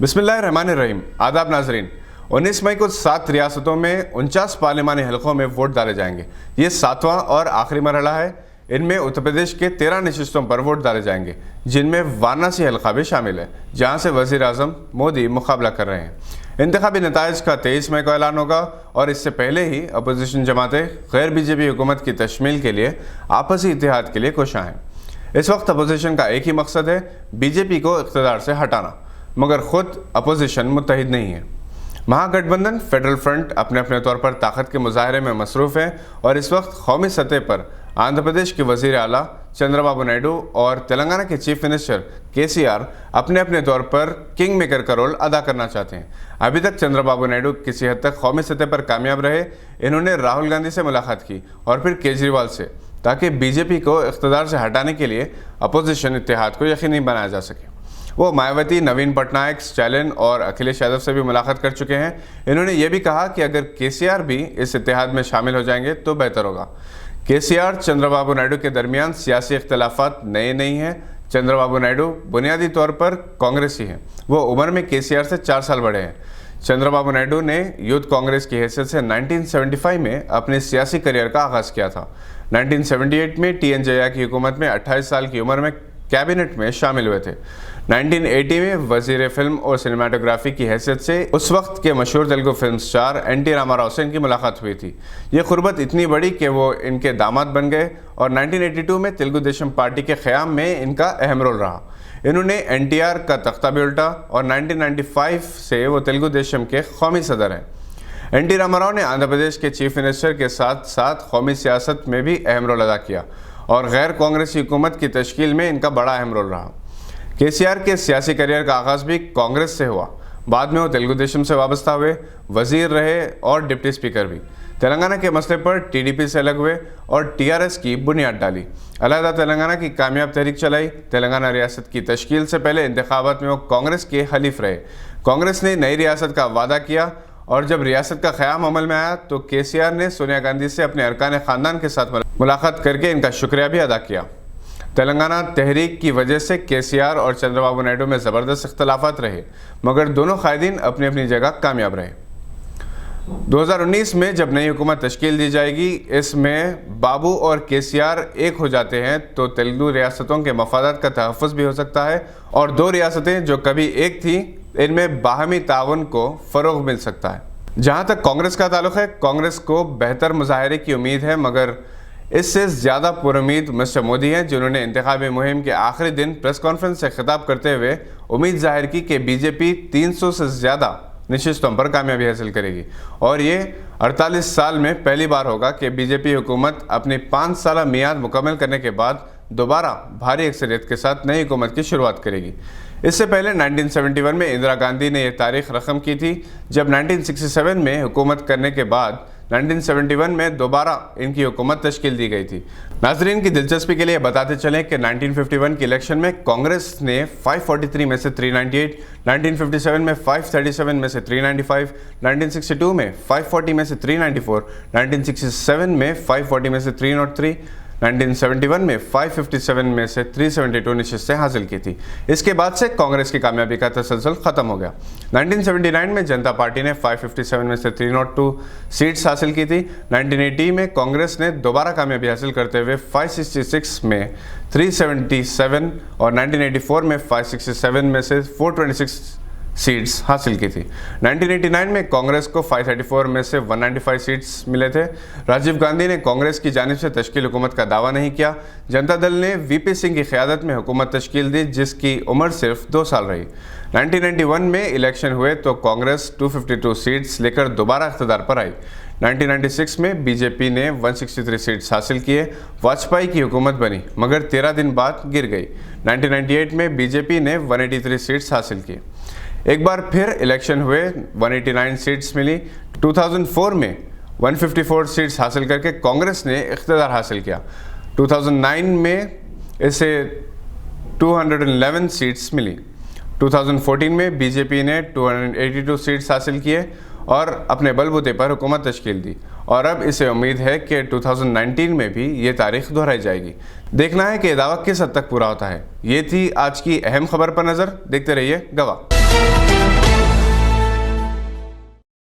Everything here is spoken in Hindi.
बिस्मिल्लाहिर्रहमानिर्रहीम। आदाब नाजरीन। 19 मई को 7 रियासतों में 49 पार्लिमानी हलकों में वोट डाले जाएंगे। ये 7वां और आखिरी मरहला है। इनमें उत्तर प्रदेश के 13 नशिस्तों पर वोट डाले जाएंगे, जिनमें वाराणसी हलका भी शामिल है, जहां से वजीर आजम मोदी मुकाबला कर रहे हैं। इंतखाबी नताइज का 23 मई को ऐलान होगा और इससे पहले ही अपोजिशन जमातें गैर बीजेपी हुकूमत की तश्मील के लिए आपसी इत्तेहाद के लिए कोशां हैं। इस वक्त अपोजिशन का एक ही मकसद है, बीजेपी को इक़्तिदार से हटाना, मगर खुद अपोजिशन मुत्तहिद नहीं है। महागठबंधन फेडरल फ्रंट अपने अपने तौर पर ताकत के मुजाहरे में मसरूफ़ है और इस वक्त कौमी सतह पर आंध्र प्रदेश के वज़ीर आला चंद्रबाबू नायडू और तेलंगाना के चीफ मिनिस्टर KCR अपने अपने तौर पर किंग मेकर का रोल अदा करना चाहते हैं। अभी तक चंद्रबाबू नायडू किसी हद तक कौमी सतह पर कामयाब रहे। इन्होंने राहुल गांधी से मुलाकात की और फिर केजरीवाल से, ताकि बीजेपी को इक़्तिदार से हटाने के लिए अपोजिशन इत्तेहाद को यकीनी बनाया जा सके। वो मायावती, नवीन पटनायक, स्टालिन और अखिलेश यादव से भी मुलाकात कर चुके हैं। इन्होंने ये भी कहा कि अगर KCR भी इस इत्तेहाद में शामिल हो जाएंगे तो बेहतर होगा। KCR चंद्रबाबू नायडू के दरमियान सियासी इख्तलाफात नए नहीं हैं। चंद्रबाबू नायडू बुनियादी तौर पर कांग्रेसी हैं। वो उम्र में KCR से 4 साल बड़े हैं। चंद्रबाबू नायडू ने यूथ कांग्रेस की हैसियत से 1975 में अपने सियासी करियर का आगाज़ किया था। 1978 में TN जया की हुकूमत में 28 साल की उम्र में कैबिनेट में शामिल हुए थे। 1980 में वजीर फिल्म और सिनेमाटोग्राफी की हैसियत से उस वक्त के मशहूर Telugu film star NT Rama Rao से इनकी मुलाकात हुई थी। ये कुर्बत इतनी बड़ी कि वो इनके दामाद बन गए और 1982 में तेलुगु देशम पार्टी के क़याम में इनका अहम रोल रहा। इन्होंने NTR का तख्ता भी उल्टा और 1995 से वो तेलुगु देशम के कौमी सदर हैं। NT रामाराव ने आंध्र प्रदेश के चीफ मिनिस्टर के साथ साथ कौमी सियासत में भी अहम रोल अदा किया और गैर कांग्रेसी हुकूमत की तश्कील में इनका बड़ा अहम रोल रहा। KCR के सियासी करियर का आगाज़ भी कांग्रेस से हुआ। बाद में वो तेलुगु देशम से वाबस्ता हुए, वजीर रहे और डिप्टी स्पीकर भी। तेलंगाना के मसले पर TDP से अलग हुए और TRS की बुनियाद डाली। अलहदा तेलंगाना की कामयाब तहरीक चलाई। तेलंगाना रियासत की तश्कील से पहले इंतखाबात में वो कांग्रेस के हलीफ रहे। कांग्रेस ने नई रियासत का वादा किया और जब रियासत का क़याम अमल में आया तो KCR ने सोनिया गांधी से अपने अरकान ख़ानदान के साथ मुलाकात करके इनका शुक्रिया भी अदा किया। तेलंगाना तहरीक की वजह से KCR और चंद्रबाबू नायडू में ज़बरदस्त इख्तलाफात रहे, मगर दोनों कायदीन अपनी अपनी जगह कामयाब रहे। 2019 में जब नई हुकूमत तश्कील दी जाएगी, इसमें बाबू और KCR एक हो जाते हैं तो तेलुगु रियासतों के मफादात का तहफ़्फ़ुज़ भी हो सकता है और दो रियासतें जो कभी एक थी, इनमें बाहमी ताउन को फ़रोग़ मिल सकता है। जहाँ तक कांग्रेस का ताल्लुक़ है, कांग्रेस को बेहतर मुज़ाहरे की उम्मीद है, मगर इससे ज़्यादा पुरुम्मीद मिस्टर मोदी हैं, जिन्होंने इंतखाबी मुहिम के आखिरी दिन प्रेस कॉन्फ्रेंस से खिताब करते हुए उम्मीद जाहिर की कि BJP 300 से ज़्यादा नशिस्तों पर कामयाबी हासिल करेगी और ये 48 साल में पहली बार होगा कि BJP हुकूमत अपनी 5 साला मियाद मुकम्मल करने के बाद दोबारा भारी अक्सरियत के साथ नई हुकूमत की शुरुआत करेगी। इससे पहले 1971 में इंदिरा गांधी ने यह तारीख रकम की थी, जब 1967 में हुकूमत करने के बाद 1971 में दोबारा इनकी हुकूमत तश्कील दी गई थी। नाजरीन की दिलचस्पी के लिए बताते चलें कि 1951 के इलेक्शन में कांग्रेस ने 543 में से 398, 1957 में 537 में से 395, 1962 में 540 में से 394, 1967 में 540 में से 303, 1971 में 557 में से 372 नशिस्तें हासिल की थी। इसके बाद से कांग्रेस की कामयाबी का तसलसल ख़त्म हो गया। 1979 में जनता पार्टी ने 557 में से 302 सीट्स हासिल की थी। 1980 में कांग्रेस ने दोबारा कामयाबी हासिल करते हुए 566 में 377 और 1984 में 567 में से 426 सीट्स हासिल की थी। 1989 में कांग्रेस को 534 में से 195 सीट्स मिले थे। राजीव गांधी ने कांग्रेस की जानिब से तश्कील हुकूमत का दावा नहीं किया। जनता दल ने VP सिंह की क़यादत में हुकूमत तश्कील दी, जिसकी उम्र सिर्फ 2 साल रही। 1991 में इलेक्शन हुए तो कांग्रेस 252 सीट्स लेकर दोबारा इख्तिदार पर आई। 1996 में BJP ने 163 सीट्स हासिल किए। वाजपेयी की हुकूमत बनी, मगर 13 दिन बाद गिर गई। 1998 में BJP ने 183 सीट्स हासिल की। एक बार फिर इलेक्शन हुए, 189 सीट्स मिली। 2004 में 154 सीट्स हासिल करके कांग्रेस ने इख्तिदार हासिल किया। 2009 में इसे 211 सीट्स मिली। 2014 में BJP ने 282 सीट्स हासिल किए और अपने बलबूते पर हुकूमत तश्कील दी और अब इसे उम्मीद है कि 2019 में भी ये तारीख दोहराई जाएगी। देखना है कि दावा किस हद तक पूरा होता है। ये थी आज की अहम खबर पर नज़र। देखते रहिए गवाह।